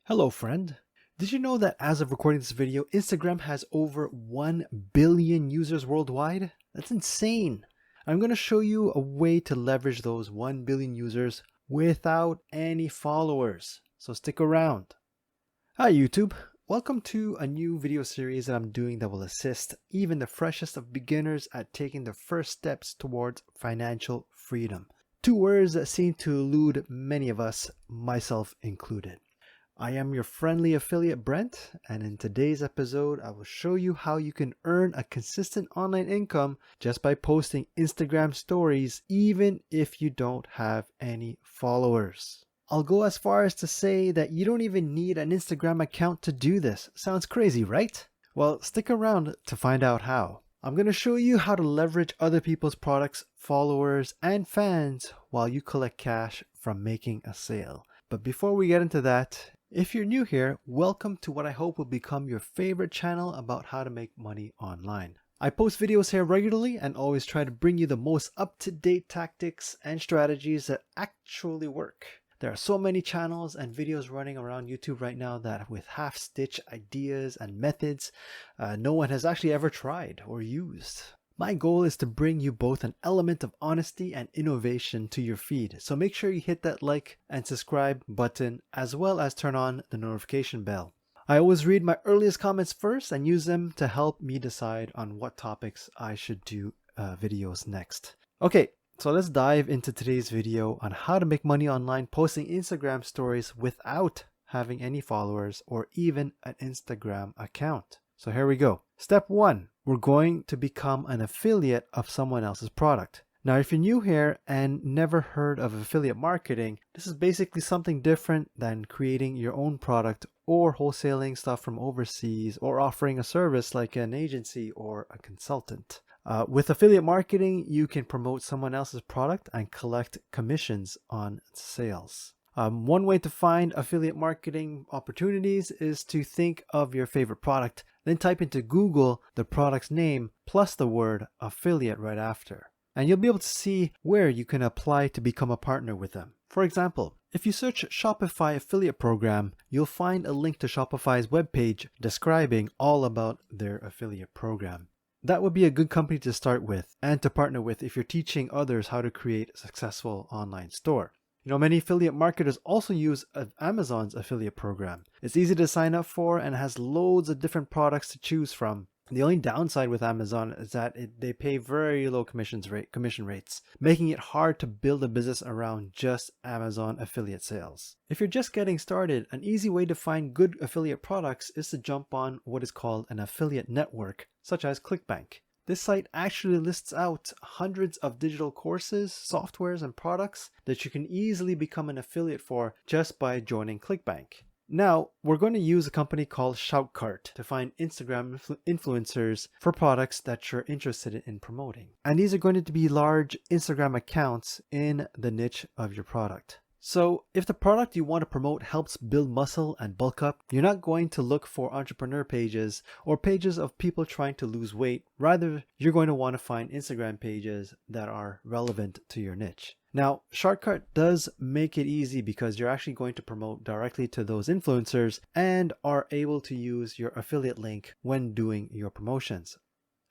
Hello friend. Did you know that as of recording this video, Instagram has over 1 billion users worldwide? That's insane. I'm going to show you a way to leverage those 1 billion users without any followers. So stick around. Hi YouTube. Welcome to a new video series that I'm doing that will assist even the freshest of beginners at taking the first steps towards financial freedom. Two words that seem to elude many of us, myself included. I am your friendly affiliate Brent, and in today's episode I will show you how you can earn a consistent online income just by posting Instagram stories even if you don't have any followers. I'll go as far as to say that you don't even need an Instagram account to do this. Sounds crazy, right? Well, stick around to find out how. I'm going to show you how to leverage other people's products, followers, and fans while you collect cash from making a sale. But before we get into that, if you're new here, welcome to what I hope will become your favorite channel about how to make money online. I post videos here regularly and always try to bring you the most up-to-date tactics and strategies that actually work. There are so many channels and videos running around YouTube right now that with half-stitch ideas and methods no one has actually ever tried or used. My goal is to bring you both an element of honesty and innovation to your feed, so make sure you hit that like and subscribe button as well as turn on the notification bell. I always read my earliest comments first and use them to help me decide on what topics I should do videos next. Okay, so let's dive into today's video on how to make money online posting Instagram stories without having any followers or even an Instagram account. So here we go. Step 1. We're going to become an affiliate of someone else's product. Now, if you're new here and never heard of affiliate marketing, this is basically something different than creating your own product or wholesaling stuff from overseas or offering a service like an agency or a consultant. With affiliate marketing, you can promote someone else's product and collect commissions on sales. One way to find affiliate marketing opportunities is to think of your favorite product, then type into Google the product's name plus the word affiliate right after. And you'll be able to see where you can apply to become a partner with them. For example, if you search Shopify affiliate program, you'll find a link to Shopify's webpage describing all about their affiliate program. That would be a good company to start with and to partner with if you're teaching others how to create a successful online store. You know, many affiliate marketers also use Amazon's affiliate program. It's easy to sign up for and has loads of different products to choose from. The only downside with Amazon is that they pay very low commission rates, making it hard to build a business around just Amazon affiliate sales. If you're just getting started, an easy way to find good affiliate products is to jump on what is called an affiliate network, such as ClickBank. This site actually lists out hundreds of digital courses, softwares, and products that you can easily become an affiliate for just by joining ClickBank. Now, we're going to use a company called Shoutcart to find Instagram influencers for products that you're interested in promoting. And these are going to be large Instagram accounts in the niche of your product. So if the product you want to promote helps build muscle and bulk up, you're not going to look for entrepreneur pages or pages of people trying to lose weight. Rather, you're going to want to find Instagram pages that are relevant to your niche. Now, Shoutcart does make it easy because you're actually going to promote directly to those influencers and are able to use your affiliate link when doing your promotions.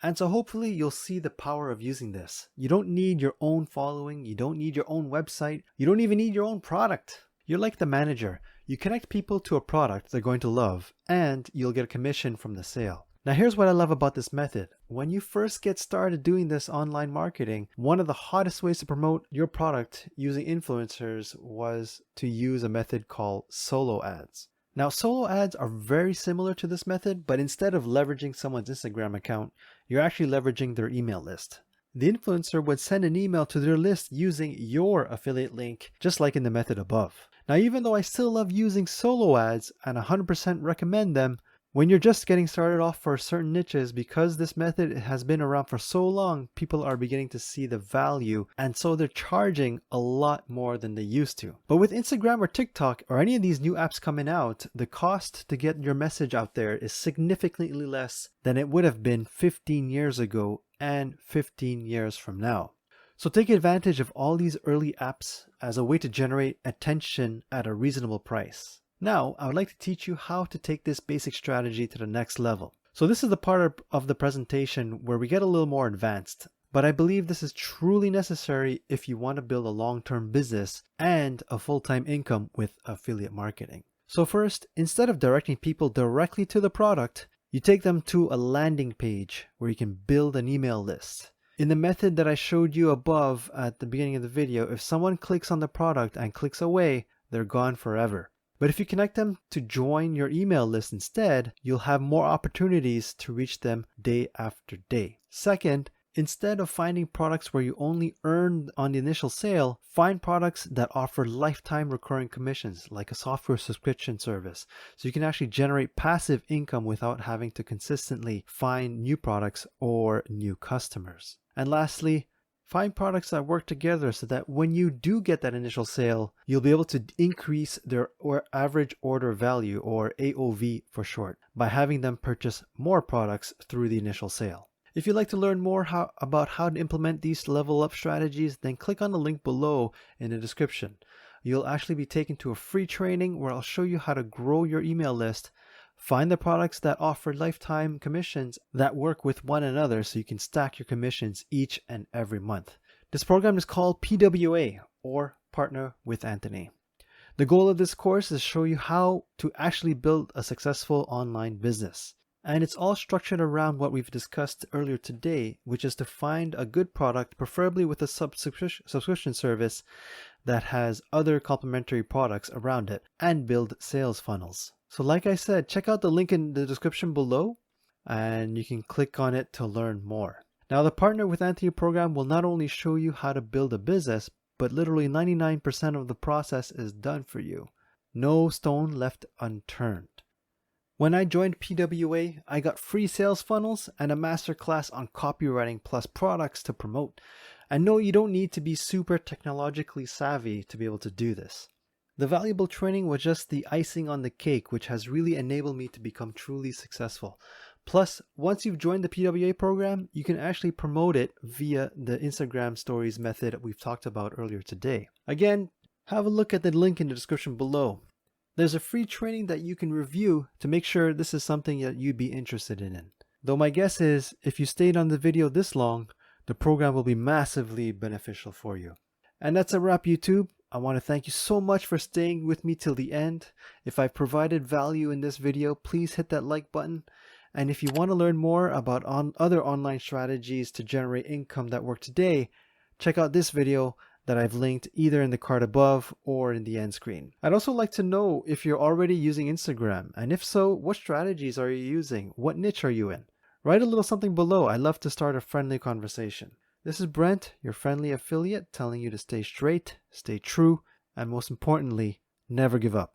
And so hopefully you'll see the power of using this. You don't need your own following. You don't need your own website. You don't even need your own product. You're like the manager. You connect people to a product they're going to love and you'll get a commission from the sale. Now here's what I love about this method. When you first get started doing this online marketing, one of the hottest ways to promote your product using influencers was to use a method called solo ads. Now, solo ads are very similar to this method, but instead of leveraging someone's Instagram account, you're actually leveraging their email list. The influencer would send an email to their list using your affiliate link, just like in the method above. Now, even though I still love using solo ads and 100% recommend them, when you're just getting started off for certain niches, because this method has been around for so long, people are beginning to see the value, and so they're charging a lot more than they used to. But with Instagram or TikTok or any of these new apps coming out, the cost to get your message out there is significantly less than it would have been 15 years ago and 15 years from now. So take advantage of all these early apps as a way to generate attention at a reasonable price. Now, I would like to teach you how to take this basic strategy to the next level. So this is the part of the presentation where we get a little more advanced, but I believe this is truly necessary if you want to build a long-term business and a full-time income with affiliate marketing. So first, instead of directing people directly to the product, you take them to a landing page where you can build an email list. In the method that I showed you above at the beginning of the video, if someone clicks on the product and clicks away, they're gone forever. But if you connect them to join your email list instead, you'll have more opportunities to reach them day after day. Second, instead of finding products where you only earn on the initial sale, find products that offer lifetime recurring commissions, like a software subscription service. So you can actually generate passive income without having to consistently find new products or new customers. And lastly, find products that work together so that when you do get that initial sale, you'll be able to increase their average order value, or AOV for short, by having them purchase more products through the initial sale. If you'd like to learn more about how to implement these level up strategies, then click on the link below in the description. You'll actually be taken to a free training where I'll show you how to grow your email list, find the products that offer lifetime commissions that work with one another so you can stack your commissions each and every month. This program is called PWA, or Partner with Anthony. The goal of this course is to show you how to actually build a successful online business. And it's all structured around what we've discussed earlier today, which is to find a good product, preferably with a subscription service that has other complementary products around it, and build sales funnels. So like I said, check out the link in the description below and you can click on it to learn more. Now, the Partner with Anthony program will not only show you how to build a business, but literally 99% of the process is done for you. No stone left unturned. When I joined PWA, I got free sales funnels and a masterclass on copywriting plus products to promote. And no, you don't need to be super technologically savvy to be able to do this. The valuable training was just the icing on the cake, which has really enabled me to become truly successful. Plus, once you've joined the PWA program, you can actually promote it via the Instagram stories method that we've talked about earlier today. Again, have a look at the link in the description below. There's a free training that you can review to make sure this is something that you'd be interested in. Though my guess is, if you stayed on the video this long, the program will be massively beneficial for you. And that's a wrap, YouTube. I want to thank you so much for staying with me till the end. If I've provided value in this video, please hit that like button. And if you want to learn more about other online strategies to generate income that work today, check out this video that I've linked either in the card above or in the end screen. I'd also like to know if you're already using Instagram, and if so, what strategies are you using? What niche are you in? Write a little something below. I'd love to start a friendly conversation. This is Brent, your friendly affiliate, telling you to stay straight, stay true, and most importantly, never give up.